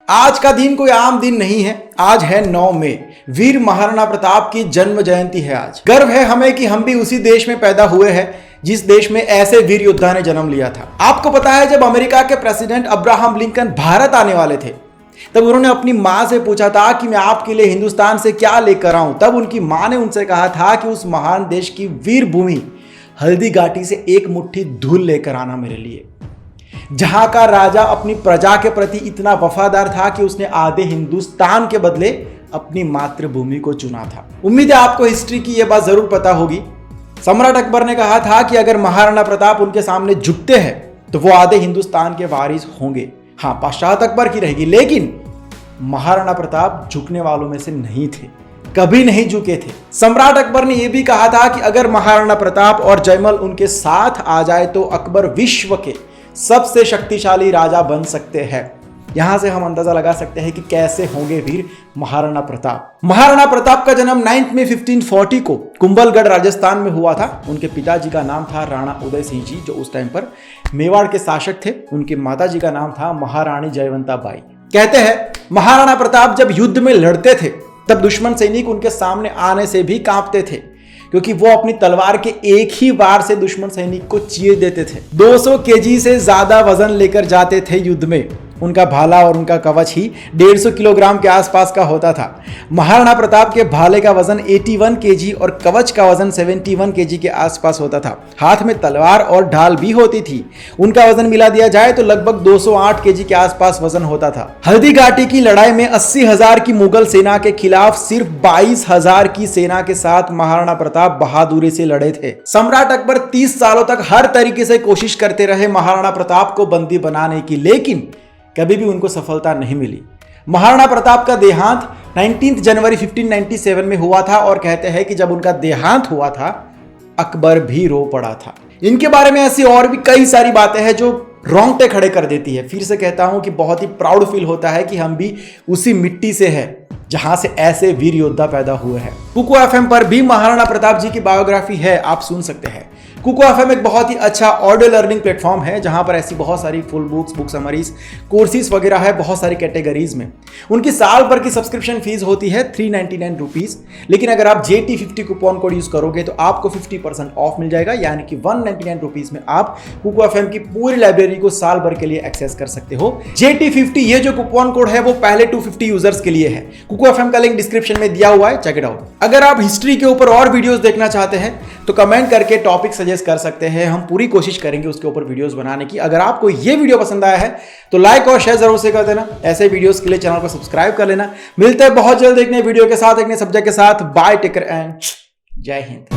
आज का दिन कोई आम दिन नहीं है। आज है 9 मई, वीर महाराणा प्रताप की जन्म जयंती है। आज गर्व है हमें कि हम भी उसी देश में पैदा हुए हैं जिस देश में ऐसे वीर योद्धा ने जन्म लिया था। आपको पता है जब अमेरिका के प्रेसिडेंट अब्राहम लिंकन भारत आने वाले थे तब उन्होंने अपनी मां से पूछा था कि मैं आपके लिए हिंदुस्तान से क्या लेकर आऊं। तब उनकी मां ने उनसे कहा था कि उस महान देश की वीर भूमि हल्दी घाटी से एक मुट्ठी धूल लेकर आना मेरे लिए। जहां का राजा अपनी प्रजा के प्रति इतना वफादार था कि उसने आधे हिंदुस्तान के बदले अपनी मातृभूमि को चुना था। उम्मीद है आपको हिस्ट्री की यह बात जरूर पता होगी। सम्राट अकबर ने कहा था कि अगर महाराणा प्रताप उनके सामने झुकते हैं तो वो आधे हिंदुस्तान के वारिस होंगे। हाँ, बादशाहत अकबर की रहेगी, लेकिन महाराणा प्रताप झुकने वालों में से नहीं थे, कभी नहीं झुके थे। सम्राट अकबर ने यह भी कहा था कि अगर महाराणा प्रताप और जयमल उनके साथ आ जाए तो अकबर विश्व के सबसे शक्तिशाली राजा बन सकते हैं। यहां से हम अंदाजा लगा सकते हैं कि कैसे होंगे वीर महाराणा प्रताप। महाराणा प्रताप का जन्म 9 मई 1540 को कुंभलगढ़ राजस्थान में हुआ था। उनके पिताजी का नाम था राणा उदय सिंह जी, जो उस टाइम पर मेवाड़ के शासक थे। उनकी माताजी का नाम था महारानी जयवंता बाई। कहते हैं महाराणा प्रताप जब युद्ध में लड़ते थे तब दुश्मन सैनिक उनके सामने आने से भी कांपते थे, क्योंकि वो अपनी तलवार के एक ही वार से दुश्मन सैनिक को चीर देते थे। 200 केजी से ज्यादा वजन लेकर जाते थे युद्ध में। उनका भाला और उनका कवच ही 150 किलोग्राम के आसपास का होता था। महाराणा प्रताप के भाले का वजन 81 केजी और कवच का वजन 71 केजी के आसपास होता था। हाथ में तलवार और ढाल भी होती थी। उनका वजन मिला दिया जाए तो लगभग 208 केजी के आसपास वजन होता था। हल्दी घाटी की लड़ाई में 80,000 की मुगल सेना के खिलाफ सिर्फ 22,000 की सेना के साथ महाराणा प्रताप बहादुरी से लड़े थे। सम्राट अकबर 30 सालों तक हर तरीके से कोशिश करते रहे महाराणा प्रताप को बंदी बनाने की, लेकिन कभी भी उनको सफलता नहीं मिली। महाराणा प्रताप का देहांत 19 जनवरी 1597 में हुआ था और कहते हैं कि जब उनका देहांत हुआ था अकबर भी रो पड़ा था। इनके बारे में ऐसी और भी कई सारी बातें हैं जो रोंगटे खड़े कर देती है। फिर से कहता हूं कि बहुत ही प्राउड फील होता है कि हम भी उसी मिट्टी से है जहां से ऐसे वीर योद्धा पैदा हुए हैं। कुको एफएम पर भी महाराणा प्रताप जी की बायोग्राफी है, आप सुन सकते हैं। कुको एफएम एक बहुत ही अच्छा ऑडियो लर्निंग प्लेटफॉर्म है जहां पर ऐसी बहुत सारी full books, book summaries, courses वगैरह है बहुत सारी कैटेगरीज में। उनकी साल भर की सब्सक्रिप्शन फीस होती है 399 रुपीज, लेकिन अगर आप JT50 कूपन कोड यूज करोगे तो आपको 50% ऑफ मिल जाएगा, यानी कि 199 रुपीज में आप कुको एफएम की पूरी लाइब्रेरी को साल भर के लिए एक्सेस कर सकते हो। JT50 ये जो कूपन कोड है वो पहले 250 यूजर्स के लिए है। कुको एफएम का लिंक डिस्क्रिप्शन में दिया हुआ है, चेक इट आउट। अगर आप हिस्ट्री के ऊपर और वीडियोस देखना चाहते हैं तो कमेंट करके टॉपिक सजेस्ट कर सकते हैं। हम पूरी कोशिश करेंगे उसके ऊपर वीडियोस बनाने की। अगर आपको ये वीडियो पसंद आया है तो लाइक और शेयर जरूर से कर देना। ऐसे वीडियोस के लिए चैनल को सब्सक्राइब कर लेना। मिलते हैं बहुत जल्द एक नए वीडियो के साथ, एक नए सब्जेक्ट के साथ। बाय, टेक केयर एंड जय हिंद।